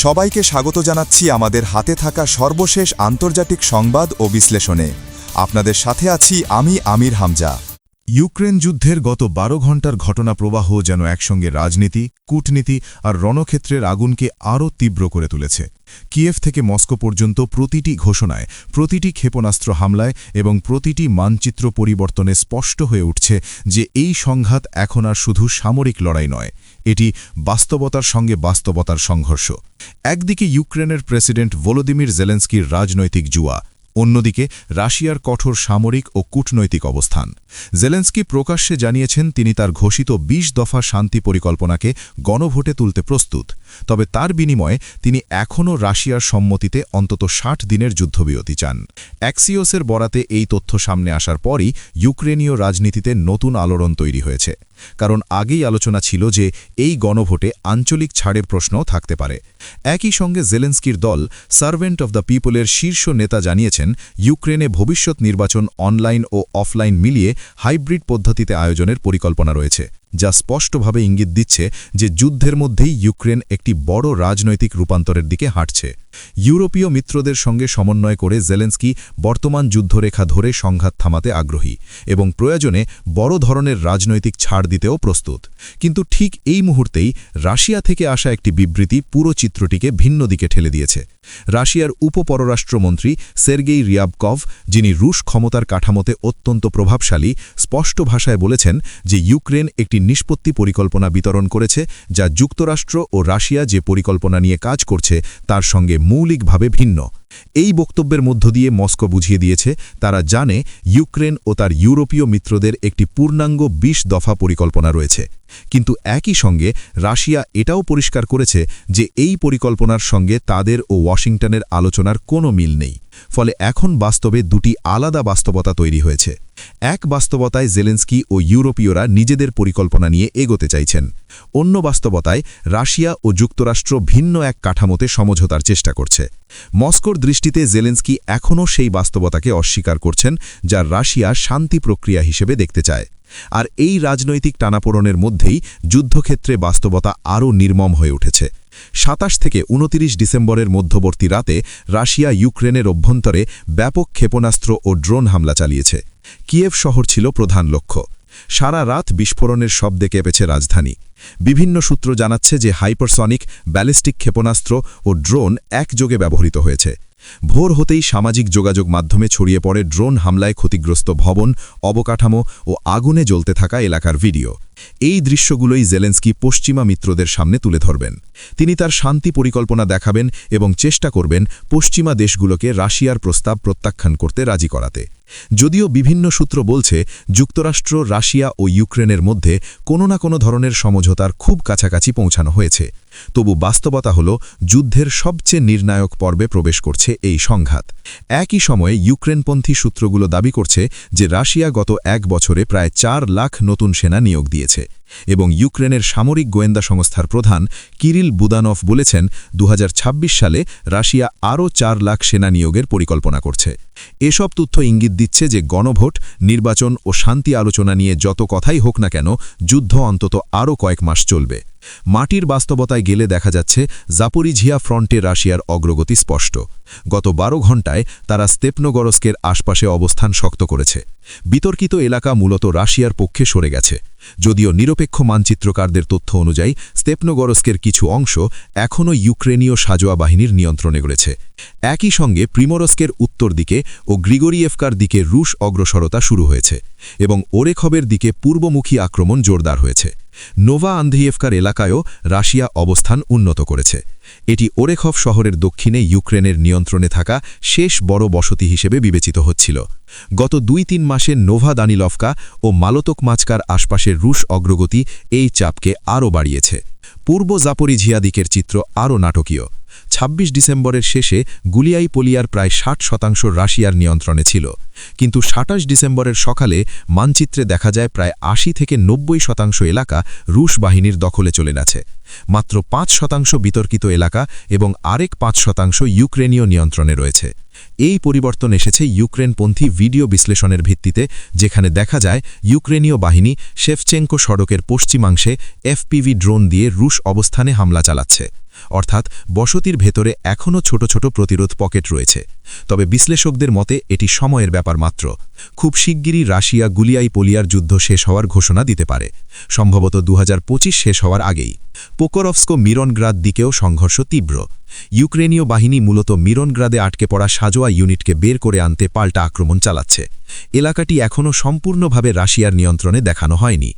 সবাইকে স্বাগত জানাচ্ছি আমাদের হাতে থাকা সর্বশেষ আন্তর্জাতিক সংবাদ ও বিশ্লেষণে। আপনাদের সাথে আছি আমি আমির হামজা। ইউক্রেন যুদ্ধের গত 12 ঘণ্টার ঘটনা প্রবাহ যেন একসঙ্গে রাজনীতি, কূটনীতি আর রণক্ষেত্রের আগুনকে আরও তীব্র করে তুলেছে। কিয়েভ থেকে মস্কো পর্যন্ত প্রতিটি ঘোষণায়, প্রতিটি ক্ষেপণাস্ত্র হামলায় এবং প্রতিটি মানচিত্র পরিবর্তনে স্পষ্ট হয়ে উঠছে যে এই সংঘাত এখন আর শুধু সামরিক লড়াই নয়, এটি বাস্তবতার সঙ্গে বাস্তবতার সংঘর্ষ। একদিকে ইউক্রেনের প্রেসিডেন্ট ভলোদিমির জেলেন্সকির রাজনৈতিক জুয়া, অন্যদিকে রাশিয়ার কঠোর সামরিক ও কূটনৈতিক অবস্থান। জেলেন্সকি প্রকাশ্যে জানিয়েছেন তিনি তার ঘোষিত ২০ দফা শান্তি পরিকল্পনাকে গণভোটে তুলতে প্রস্তুত, তবে তার বিনিময়ে তিনি এখনও রাশিয়ার সম্মতিতে অন্তত ৬০ দিনের যুদ্ধবিরতি চান। অ্যাক্সিওসের বরাতে এই তথ্য সামনে আসার পরই ইউক্রেনীয় রাজনীতিতে নতুন আলোড়ন তৈরি হয়েছে, কারণ আগেই আলোচনা ছিল যে এই গণভোটে আঞ্চলিক ছাড়ের প্রশ্নও থাকতে পারে। একই সঙ্গে জেলেন্সকির দল সার্ভেন্ট অব দ্য পিপলের শীর্ষ নেতা জানিয়েছেন ইউক্রেনে ভবিষ্যৎ নির্বাচন অনলাইন ও অফলাইন মিলিয়ে হাইব্রিড পদ্ধতিতে আয়োজনের পরিকল্পনা রয়েছে, যা স্পষ্টভাবে ইঙ্গিত দিচ্ছে যে যুদ্ধের মধ্যেই ইউক্রেন একটি বড় রাজনৈতিক রূপান্তরের দিকে হাঁটছে। ইউরোপীয় মিত্রদের সঙ্গে সমন্বয় করে জেলেন্সকি বর্তমান যুদ্ধরেখা ধরে সংঘাত থামাতে আগ্রহী এবং প্রয়োজনে বড় ধরনের রাজনৈতিক ছাড় দিতেও প্রস্তুত। কিন্তু ঠিক এই মুহূর্তেই রাশিয়া থেকে আসা একটি বিবৃতি পুরো চিত্রটিকে ভিন্ন দিকে ঠেলে দিয়েছে। রাশিয়ার উপপররাষ্ট্রমন্ত্রী সের্গেই রিয়াবকভ, যিনি রুশ ক্ষমতার কাঠামোতে অত্যন্ত প্রভাবশালী, স্পষ্ট ভাষায় বলেছেন যে ইউক্রেন একটি নিষ্পত্তি পরিকল্পনা বিতরণ করেছে যা যুক্তরাষ্ট্র ও রাশিয়া যে পরিকল্পনা নিয়ে কাজ করছে তার সঙ্গে মৌলিকভাবে ভিন্ন। এই বক্তব্যের মধ্য দিয়ে মস্কো বুঝিয়ে দিয়েছে তারা জানে ইউক্রেন ও তার ইউরোপীয় মিত্রদের একটি পূর্ণাঙ্গ ২০ দফা পরিকল্পনা রয়েছে, কিন্তু একই সঙ্গে রাশিয়া এটাও পরিষ্কার করেছে যে এই পরিকল্পনার সঙ্গে তাদের ও ওয়াশিংটনের আলোচনার কোনো মিল নেই। ফলে এখন বাস্তবে দুটি আলাদা বাস্তবতা তৈরি হয়েছে। এক বাস্তবতায় জেলেন্সকি ও ইউরোপীয়রা নিজেদের পরিকল্পনা নিয়ে এগোতে চাইছেন, অন্য বাস্তবতায় রাশিয়া ও যুক্তরাষ্ট্র ভিন্ন এক কাঠামোতে সমঝোতার চেষ্টা করছে। মস্কোর দৃষ্টিতে জেলেন্সকি এখনও সেই বাস্তবতাকে অস্বীকার করছেন যা রাশিয়া শান্তি প্রক্রিয়া হিসেবে দেখতে চায়। আর এই রাজনৈতিক টানাপোড়েনের মধ্যেই যুদ্ধক্ষেত্রে বাস্তবতা আরও নির্মম হয়ে উঠেছে। ২৭ থেকে ২৯ ডিসেম্বরের মধ্যবর্তী রাতে রাশিয়া ইউক্রেনের অভ্যন্তরে ব্যাপক ক্ষেপণাস্ত্র ও ড্রোন হামলা চালিয়েছে। কিয়েভ শহর ছিল প্রধান লক্ষ্য। সারা রাত বিস্ফোরণের শব্দে কেঁপেছে রাজধানী। বিভিন্ন সূত্র জানাচ্ছে যে হাইপারসনিক, ব্যালিস্টিক ক্ষেপণাস্ত্র ও ড্রোন একযোগে ব্যবহৃত হয়েছে। ভোর হতেই সামাজিক যোগাযোগ মাধ্যমে ছড়িয়ে পড়ে ড্রোন হামলায় ক্ষতিগ্রস্ত ভবন, অবকাঠামো ও আগুনে জ্বলতে থাকা এলাকার ভিডিও। এই দৃশ্যগুলোই জেলেন্সকি পশ্চিমা মিত্রদের সামনে তুলে ধরবেন। তিনি তার শান্তি পরিকল্পনা দেখাবেন এবং চেষ্টা করবেন পশ্চিমা দেশগুলোকে রাশিয়ার প্রস্তাব প্রত্যাখ্যান করতে রাজি করাতে। যদিও বিভিন্ন সূত্র বলছে যুক্তরাষ্ট্র, রাশিয়া ও ইউক্রেনের মধ্যে কোনো না কোনো ধরনের সমঝোতার খুব কাছাকাছি পৌঁছানো হয়েছে, তবু বাস্তবতা হল যুদ্ধের সবচেয়ে নির্ণায়ক পর্বে প্রবেশ করছে এই সংঘাত। একই সময়ে ইউক্রেনপন্থী সূত্রগুলো দাবি করছে যে রাশিয়া গত ১ বছরে প্রায় ৪ লাখ নতুন সেনা নিয়োগ দিয়েছে এবং ইউক্রেনের সামরিক গোয়েন্দা সংস্থার প্রধান কিরিল বুদানভ বলেছেন ২০২৬ সালে রাশিয়া আরও ৪ লাখ সেনা নিয়োগের পরিকল্পনা করছে। এসব তথ্য ইঙ্গিত দিচ্ছে যে গণভোট, নির্বাচন ও শান্তি আলোচনা নিয়ে যত কথাই হোক না কেন, যুদ্ধ অন্তত আরও কয়েক মাস চলবে। মাটির বাস্তবতায় গেলে দেখা যাচ্ছে জাপোরিঝিয়া ফ্রন্টে রাশিয়ার অগ্রগতি স্পষ্ট। গত ১২ ঘণ্টায় তারা স্তেপনোগরস্কের আশপাশে অবস্থান শক্ত করেছে। বিতর্কিত এলাকা মূলত রাশিয়ার পক্ষে সরে গেছে, যদিও নিরপেক্ষ মানচিত্রকারদের তথ্য অনুযায়ী স্তেপনোগরস্কের কিছু অংশ এখনও ইউক্রেনীয় সাজোয়া বাহিনীর নিয়ন্ত্রণে রয়েছে। একই সঙ্গে প্রিমোরস্কের উত্তর দিকে ও গ্রিগোরিয়েভকার দিকে রুশ অগ্রসরতা শুরু হয়েছে এবং ওরেখবের দিকে পূর্বমুখী আক্রমণ জোরদার হয়েছে। নোভা আন্দ্রিয়েভকার এলাকায়ও রাশিয়া অবস্থান উন্নত করেছে। এটি ওরেখভ শহরের দক্ষিণে ইউক্রেনের নিয়ন্ত্রণে থাকা শেষ বড় বসতি হিসেবে বিবেচিত হচ্ছিল। গত ২-৩ মাসে নোভা দানিলভকা ও মালোতোকমাচকার আশপাশের রুশ অগ্রগতি এই চাপকে আরও বাড়িয়েছে। পূর্ব জাপোরিঝিয়া দিকের চিত্র আরও নাটকীয়। ২৬ ডিসেম্বরের শেষে গুলিয়াইপোলিয়ার প্রায় ৬০% রাশিয়ার নিয়ন্ত্রণে ছিল, কিন্তু ২৭ ডিসেম্বরের সকালে মানচিত্রে দেখা যায় প্রায় ৮০ থেকে ৯০% এলাকা রুশ বাহিনীর দখলে চলে গেছে। মাত্র ৫% বিতর্কিত এলাকা এবং আরেক ৫% ইউক্রেনীয় নিয়ন্ত্রণে রয়েছে। এই পরিবর্তন এসেছে ইউক্রেনপন্থী ভিডিও বিশ্লেষণের ভিত্তিতে, যেখানে দেখা যায় ইউক্রেনীয় বাহিনী শেভচেঙ্কো সড়কের পশ্চিমাংশে এফপিভি ড্রোন দিয়ে রুশ অবস্থানে হামলা চালাচ্ছে। অর্থাৎ বসতির ভেতরে এখনও ছোট ছোট প্রতিরোধ পকেট রয়েছে। তবে বিশ্লেষকদের মতে এটি সময়ের ব্যাপার মাত্র। খুব শিগগিরই রাশিয়া গুলিয়াই পোলিয়ার যুদ্ধ শেষ হওয়ার ঘোষণা দিতে পারে, সম্ভবত 2025 শেষ হওয়ার আগেই। পোকরভস্ক মিরনগ্রাদ দিকেও সংঘর্ষ তীব্র। ইউক্রেনীয় বাহিনী মূলত মিরনগ্রাদে আটকে পড়া সাজোয়া ইউনিটকে বের করে আনতে পাল্টা আক্রমণ চালাচ্ছে। এলাকাটি এখনও সম্পূর্ণভাবে রাশিয়ার নিয়ন্ত্রণে দেখানো হয়নি।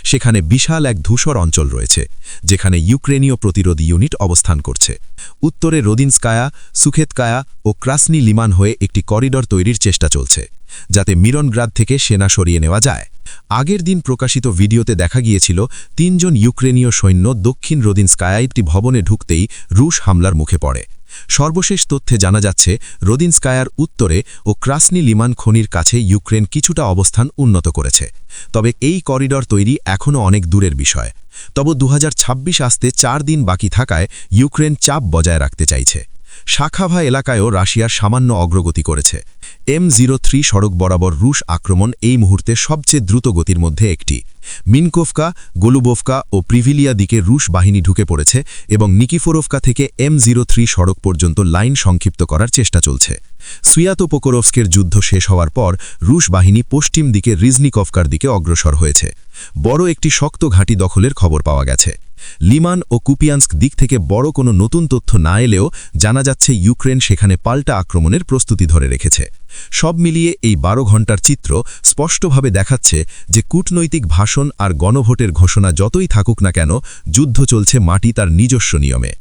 সেখানে বিশাল এক ধূসর অঞ্চল রয়েছে, যেখানে ইউক্রেনীয় প্রতিরোধ ইউনিট অবস্থান করছে। উত্তরে রোদিনস্কায়া, সুখেতকায়া ও ক্রাসনি লিমান হয়ে একটি করিডর তৈরির চেষ্টা চলছে, যাতে মিরনগ্রাদ থেকে সেনা সরিয়ে নেওয়া যায়। আগের দিন প্রকাশিত ভিডিওতে দেখা গিয়েছিল 3 জন ইউক্রেনীয় সৈন্য দক্ষিণ রোদিনস্কায়ায় একটি ভবনে ঢুকতেই রুশ হামলার মুখে পড়ে। সর্বশেষ তথ্যে জানা যাচ্ছে রোদিনস্কায়ার উত্তরে ও ক্রাসনি লিমান খনির কাছে ইউক্রেন কিছুটা অবস্থান উন্নত করেছে। তবে এই করিডর তৈরি এখনও অনেক দূরের বিষয়। তবে 2026 আসতে 4 দিন বাকি থাকায় ইউক্রেন চাপ বজায় রাখতে চাইছে। শাখাভা এলাকায়ও রাশিয়ার সামান্য অগ্রগতি করেছে। M03 সড়ক বরাবর রুশ আক্রমণ এই মুহূর্তে সবচেয়ে দ্রুত গতির মধ্যে একটি। মিনকোভকা, গোলুবোভকা ও প্রিভিলিয়া দিকে রুশ বাহিনী ঢুকে পড়েছে এবং নিকিফোরোভকা থেকে M03 সড়ক পর্যন্ত লাইন সংক্ষিপ্ত করার চেষ্টা চলছে। সুয়াতোপোকরোভস্কের যুদ্ধ শেষ হওয়ার পর রুশ বাহিনী পশ্চিম দিকে রিজনিকভকার দিকে অগ্রসর হয়েছে। বড় একটি শক্ত ঘাঁটি দখলের খবর পাওয়া গেছে। লিমান ও কুপিয়ানস্ক দিক থেকে বড় কোনো নতুন তথ্য না এলেও জানা যাচ্ছে ইউক্রেন সেখানে পাল্টা আক্রমণের প্রস্তুতি ধরে রেখেছে। সব মিলিয়ে এই 12 ঘণ্টার চিত্র স্পষ্টভাবে দেখাচ্ছে যে কূটনৈতিক ভাষণ আর গণভোটের ঘোষণা যতই থাকুক না কেন, যুদ্ধ চলছে মাটি তার নিজস্ব নিয়মে।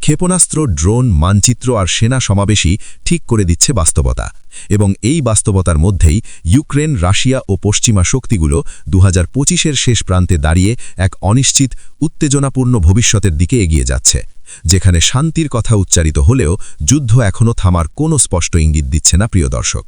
ক্ষেপণাস্ত্র, ড্রোন, মানচিত্র আর সেনা সমাবেশই ঠিক করে দিচ্ছে বাস্তবতা। এবং এই বাস্তবতার মধ্যেই ইউক্রেন, রাশিয়া ও পশ্চিমা শক্তিগুলো 2025-এর শেষ প্রান্তে দাঁড়িয়ে এক অনিশ্চিত, উত্তেজনাপূর্ণ ভবিষ্যতের দিকে এগিয়ে যাচ্ছে, যেখানে শান্তির কথা উচ্চারিত হলেও যুদ্ধ এখনও থামার কোনো স্পষ্ট ইঙ্গিত দিচ্ছে না। প্রিয় দর্শক।